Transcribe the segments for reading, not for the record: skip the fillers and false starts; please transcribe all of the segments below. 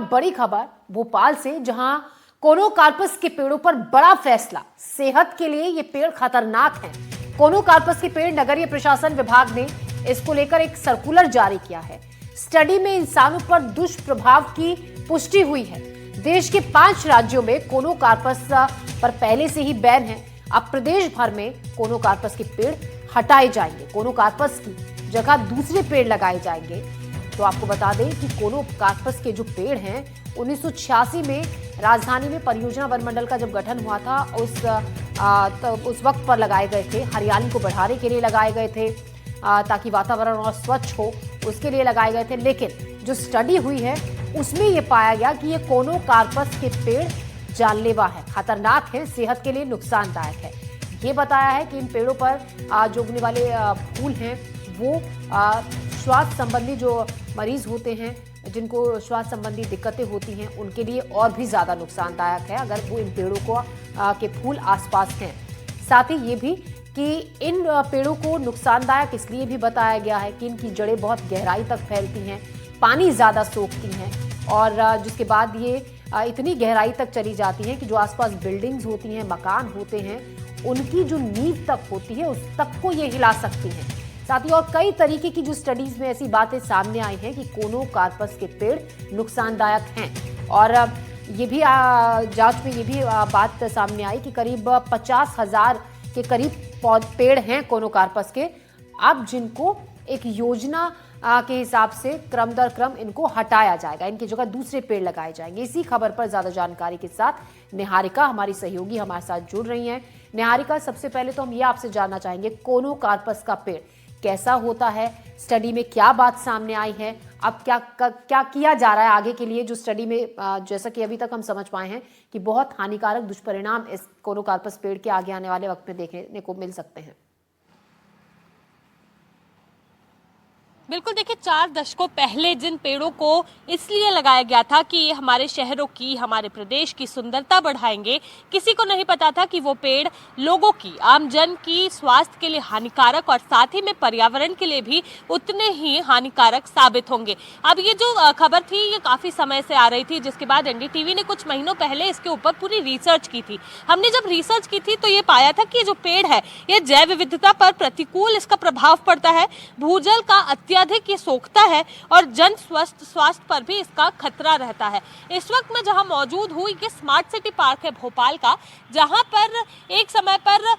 बड़ी खबर भोपाल से, जहां कोनोकार्पस के पेड़ों पर बड़ा फैसला। सेहत के लिए ये पेड़ खतरनाक हैं। कोनोकार्पस के पेड़ नगरीय प्रशासन विभाग ने इसको लेकर एक सर्कुलर जारी किया है। स्टडी में इंसानों पर दुष्प्रभाव की पुष्टि हुई है। देश के 5 राज्यों में कोनोकार्पस पर पहले से ही बैन है। अब प्रदेश भर में कोनोकार्पस के पेड़ हटाए जाएंगे। कोनोकार्पस की जगह दूसरे पेड़ लगाए जाएंगे। तो आपको बता दें कि कोनोकार्पस के जो पेड़ हैं 1986 में राजधानी में परियोजना वन मंडल का जब गठन हुआ था उस वक्त पर लगाए गए थे। हरियाली को बढ़ाने के लिए लगाए गए थे, ताकि वातावरण और स्वच्छ हो, उसके लिए लगाए गए थे। लेकिन जो स्टडी हुई है उसमें ये पाया गया कि ये कोनोकार्पस के पेड़ जानलेवा है, खतरनाक है, सेहत के लिए नुकसानदायक है। ये बताया है कि इन पेड़ों पर जो उगने वाले फूल हैं वो श्वास संबंधी जो मरीज होते हैं, जिनको श्वास संबंधी दिक्कतें होती हैं, उनके लिए और भी ज्यादा नुकसानदायक है अगर वो इन पेड़ों को के फूल आसपास हैं। साथ ही ये भी कि इन पेड़ों को नुकसानदायक इसलिए भी बताया गया है कि इनकी जड़ें बहुत गहराई तक फैलती हैं, पानी ज्यादा सोखती हैं और जिसके बाद ये इतनी गहराई तक चली जाती हैं कि जो आसपास बिल्डिंग्स होती हैं, मकान होते हैं, उनकी जो नींव तक होती है उस तक को ये हिला सकती हैं। साथ ही और कई तरीके की जो स्टडीज में ऐसी बातें सामने आई हैं कि कोनोकार्पस के पेड़ नुकसानदायक हैं। और ये भी जांच में ये भी बात सामने आई कि करीब 50,000 के करीब पेड़ हैं कोनोकार्पस के, अब जिनको एक योजना के हिसाब से क्रम दर क्रम इनको हटाया जाएगा, इनकी जगह दूसरे पेड़ लगाए जाएंगे। इसी खबर पर ज्यादा जानकारी के साथ निहारिका हमारी सहयोगी हमारे साथ जुड़ रही हैं। निहारिका, सबसे पहले तो हम ये आपसे जानना चाहेंगे, कोनोकार्पस का पेड़ कैसा होता है, स्टडी में क्या बात सामने आई है, अब क्या किया जा रहा है आगे के लिए, जो स्टडी में जैसा कि अभी तक हम समझ पाए हैं कि बहुत हानिकारक दुष्परिणाम इस कोनोकार्पस पेड़ के आगे आने वाले वक्त में देखने को मिल सकते हैं। बिल्कुल, देखिए 4 दशकों पहले जिन पेड़ों को इसलिए लगाया गया था कि ये हमारे शहरों की, हमारे प्रदेश की सुंदरता बढ़ाएंगे, किसी को नहीं पता था कि वो पेड़ लोगों की, आमजन की स्वास्थ्य के लिए हानिकारक और साथ ही में पर्यावरण के लिए भी उतने ही हानिकारक साबित होंगे। अब ये जो खबर थी ये काफ़ी समय से आ रही थी, जिसके बाद एनडीटीवी ने कुछ महीनों पहले इसके ऊपर पूरी रिसर्च की थी। हमने जब रिसर्च की थी तो ये पाया था कि ये जो पेड़ है ये जैव विविधता पर प्रतिकूल इसका प्रभाव पड़ता है, भूजल का अधिक ये सोखता है और जन स्वास्थ्य पर भी इसका खतरा रहता है। इस वक्त मैं जहां मौजूद हूं ये स्मार्ट सिटी पार्क है भोपाल का, जहां पर एक समय पर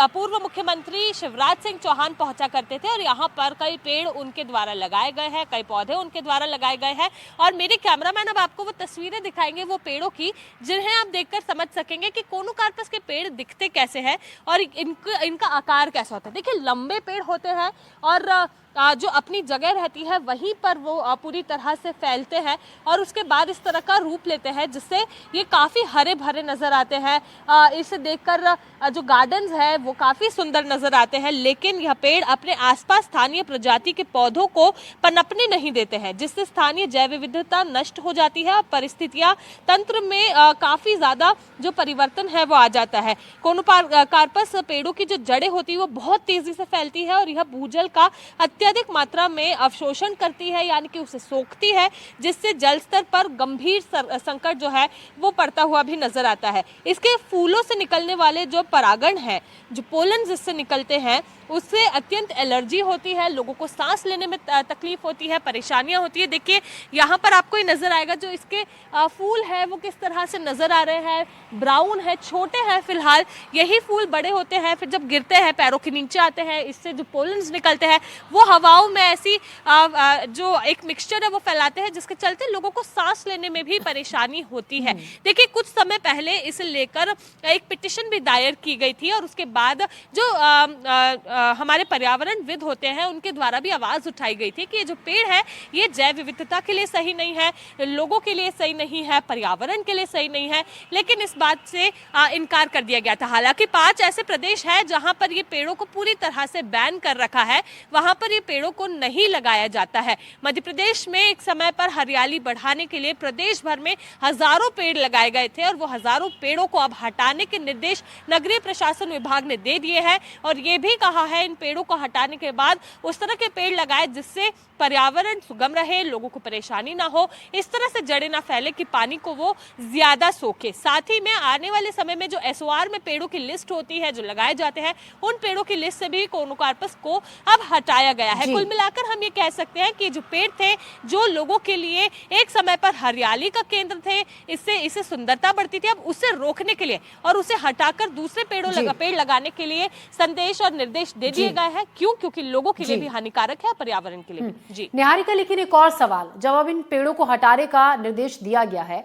पूर्व मुख्यमंत्री शिवराज सिंह चौहान पहुंचा करते थे और यहाँ पर कई पेड़ उनके द्वारा लगाए गए हैं, कई पौधे उनके द्वारा लगाए गए हैं। और मेरे कैमरामैन अब आपको वो तस्वीरें दिखाएंगे वो पेड़ों की, जिन्हें आप देखकर समझ सकेंगे कि कोनोकार्पस के पेड़ दिखते कैसे हैं और इनका आकार कैसा होता है। देखिए, लंबे पेड़ होते हैं और जो अपनी जगह रहती है वहीं पर वो पूरी तरह से फैलते हैं और उसके बाद इस तरह का रूप लेते हैं, जिससे ये काफ़ी हरे भरे नज़र आते हैं। इसे देखकर जो गार्डन्स है वो काफ़ी सुंदर नज़र आते हैं, लेकिन यह पेड़ अपने आसपास स्थानीय प्रजाति के पौधों को पनपने नहीं देते हैं, जिससे स्थानीय जैव विविधता नष्ट हो जाती है और परिस्थितियाँ तंत्र में काफ़ी ज़्यादा जो परिवर्तन है वो आ जाता है। कोनोकार्पस पेड़ों की जो जड़ें होती है वो बहुत तेज़ी से फैलती है और यह भूजल का अत्यधिक मात्रा में अवशोषण करती है, यानी कि उसे सोखती है, जिससे जल स्तर पर गंभीर संकट जो है वो पड़ता हुआ भी नजर आता है। इसके फूलों से निकलने वाले जो परागण है, जो पोलन जिससे निकलते हैं, उससे अत्यंत एलर्जी होती है, लोगों को सांस लेने में तकलीफ होती है, परेशानियां होती है। देखिए यहाँ पर आपको ये नजर आएगा जो इसके फूल है वो किस तरह से नजर आ रहे हैं, ब्राउन है, छोटे हैं फिलहाल, यही फूल बड़े होते हैं, फिर जब गिरते हैं पैरों के नीचे आते हैं, इससे जो पोलन्स निकलते हैं वो हवाओं में ऐसी जो एक मिक्सचर है वो फैलाते हैं, जिसके चलते लोगों को सांस लेने में भी परेशानी होती है। देखिए, कुछ समय पहले इसे लेकर एक पिटिशन भी दायर की गई थी और उसके बाद जो हमारे पर्यावरणविद होते हैं उनके द्वारा भी आवाज उठाई गई थी कि ये जो पेड़ है ये जैव विविधता के लिए सही नहीं है, लोगों के लिए सही नहीं है, पर्यावरण के लिए सही नहीं है, लेकिन इस बात से इनकार कर दिया गया था। हालांकि 5 ऐसे प्रदेश हैं जहां पर ये पेड़ों को पूरी तरह से बैन कर रखा है, वहां पर ये के पेड़ों को नहीं लगाया जाता है। मध्य प्रदेश में एक समय पर हरियाली बढ़ाने के लिए प्रदेश भर में हजारों पेड़ लगाए गए थे और वो हजारों पेड़ों को अब हटाने के निर्देश नगरीय प्रशासन विभाग ने दे दिए हैं और ये भी कहा है इन पेड़ों को हटाने के बाद उस तरह के पेड़ लगाए जिससे पर्यावरण सुगम रहे, लोगों को परेशानी ना हो, इस तरह से जड़ें ना फैले कि पानी को वो ज्यादा सोखे। साथ ही में आने वाले समय में जो एसओआर में पेड़ों की लिस्ट होती है जो लगाए जाते हैं उन पेड़ों की लिस्ट से भी कोनोकार्पस को अब हटाया गया है। कुल मिलाकर हम ये कह सकते हैं कि जो पेड़ थे जो लोगों के लिए एक समय पर हरियाली का केंद्र थे, इससे सुंदरता बढ़ती थी, अब उसे रोकने के लिए और उसे हटाकर दूसरे पेड़ लगाने के लिए संदेश और निर्देश दे दिए गए हैं। क्योंकि लोगों के लिए भी हानिकारक है, पर्यावरण के लिए भी। जी निहारिका, लेकिन एक और सवाल, जब अब इन पेड़ों को हटाने का निर्देश दिया गया है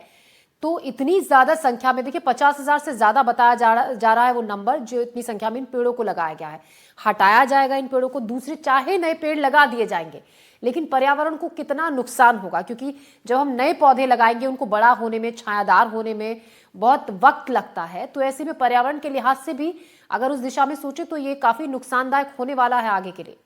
तो इतनी ज्यादा संख्या में, देखिए 50,000 से ज्यादा बताया जा रहा है वो नंबर, जो इतनी संख्या में इन पेड़ों को लगाया गया है, हटाया जाएगा इन पेड़ों को, दूसरे चाहे नए पेड़ लगा दिए जाएंगे, लेकिन पर्यावरण को कितना नुकसान होगा? क्योंकि जब हम नए पौधे लगाएंगे उनको बड़ा होने में, छायादार होने में बहुत वक्त लगता है, तो ऐसे में पर्यावरण के लिहाज से भी अगर उस दिशा में सोचे तो ये काफी नुकसानदायक होने वाला है आगे के लिए।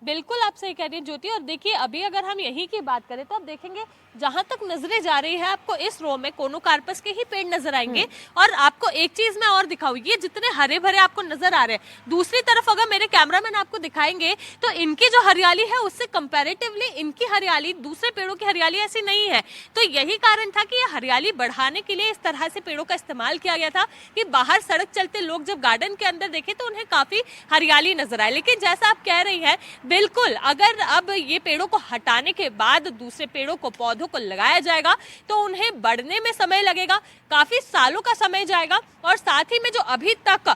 बिल्कुल आप सही कह रही हैं ज्योति। और देखिए अभी अगर हम यही की बात करें तो आप देखेंगे जहां तक नजरें जा रही है आपको इस रो में कोनोकार्पस के ही पेड़ नजर आएंगे। और आपको एक चीज मैं और दिखाऊंगी, ये जितने हरे भरे आपको नजर आ रहे हैं, दूसरी तरफ अगर मेरे कैमरामैन आपको दिखाएंगे तो इनकी जो हरियाली है उससे कंपैरेटिवली इनकी हरियाली दूसरे पेड़ों की हरियाली ऐसी नहीं है। तो यही कारण था कि ये हरियाली बढ़ाने के लिए इस तरह से पेड़ों का इस्तेमाल किया गया था कि बाहर सड़क चलते लोग जब गार्डन के अंदर देखे तो उन्हें काफी हरियाली नजर आए। लेकिन जैसा आप कह रही है बिल्कुल, अगर अब ये पेड़ों को हटाने के बाद दूसरे पेड़ों को, पौधों को लगाया जाएगा तो उन्हें बढ़ने में समय लगेगा, काफी सालों का समय जाएगा। और साथ ही में जो अभी तक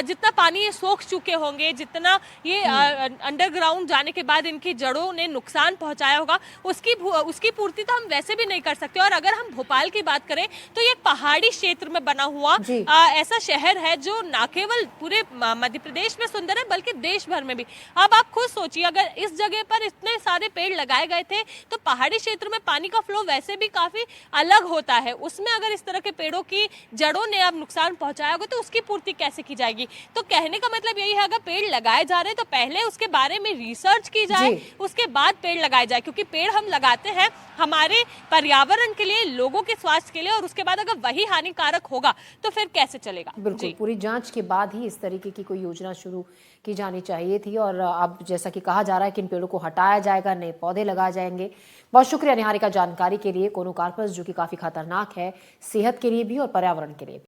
जितना पानी ये सोख चुके होंगे, जितना ये अंडरग्राउंड जाने के बाद इनकी जड़ों ने नुकसान पहुंचाया होगा, उसकी पूर्ति तो हम वैसे भी नहीं कर सकते। और अगर हम भोपाल की बात करें तो ये पहाड़ी क्षेत्र में बना हुआ ऐसा शहर है जो न केवल पूरे मध्य प्रदेश में सुंदर है बल्कि देश भर में भी। अब आप खुद सोचिए, अगर इस जगह पर इतने सारे पेड़ लगाए गए थे तो पहाड़ी क्षेत्र में पानी का फ्लो वैसे भी काफी अलग होता है, उसमें अगर इस तरह के पेड़ों की जड़ों ने अब नुकसान पहुंचाया होगा तो उसकी पूर्ति कैसे की जाएगी? तो कहने का मतलब यही है, अगर पेड़ लगाए जा रहे हैं तो पहले उसके बारे में रिसर्च की जाए, उसके बाद पेड़ लगाए जाए, क्योंकि पेड़ हम लगाते हैं हमारे पर्यावरण के लिए, लोगों के स्वास्थ्य के लिए, और उसके बाद अगर वही हानिकारक होगा तो फिर कैसे चलेगा? बिल्कुल, पूरी जांच के बाद ही इस तरीके की कोई योजना शुरू की जानी चाहिए थी। और अब जैसा कि कहा जा रहा है कि इन पेड़ों को हटाया जाएगा, नए पौधे लगाए जाएंगे। बहुत शुक्रिया निहारिका जानकारी के लिए। कोनोकार्पस जो कि काफी खतरनाक है सेहत के लिए भी और पर्यावरण के लिए भी।